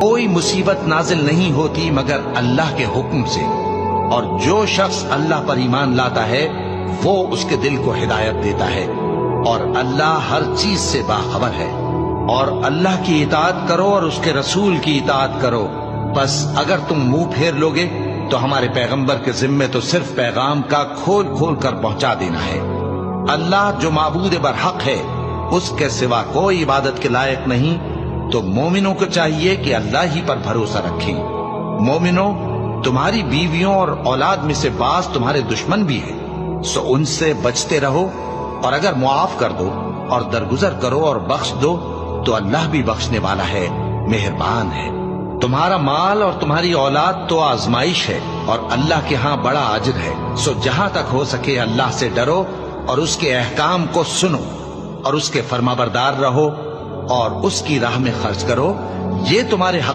کوئی مصیبت نازل نہیں ہوتی مگر اللہ کے حکم سے، اور جو شخص اللہ پر ایمان لاتا ہے وہ اس کے دل کو ہدایت دیتا ہے، اور اللہ ہر چیز سے باخبر ہے۔ اور اللہ کی اطاعت کرو اور اس کے رسول کی اطاعت کرو، بس اگر تم منہ پھیر لوگے تو ہمارے پیغمبر کے ذمے تو صرف پیغام کا کھول کھول کر پہنچا دینا ہے۔ اللہ جو معبود برحق ہے، اس کے سوا کوئی عبادت کے لائق نہیں، تو مومنوں کو چاہیے کہ اللہ ہی پر بھروسہ رکھیں۔ مومنوں، تمہاری بیویوں اور اولاد میں سے بعض تمہارے دشمن بھی ہیں، سو ان سے بچتے رہو، اور اگر معاف کر دو اور درگزر کرو اور بخش دو تو اللہ بھی بخشنے والا ہے، مہربان ہے۔ تمہارا مال اور تمہاری اولاد تو آزمائش ہے، اور اللہ کے ہاں بڑا اجر ہے، سو جہاں تک ہو سکے اللہ سے ڈرو اور اس کے احکام کو سنو اور اس کے فرمانبردار رہو اور اس کی راہ میں خرچ کرو، یہ تمہارے حق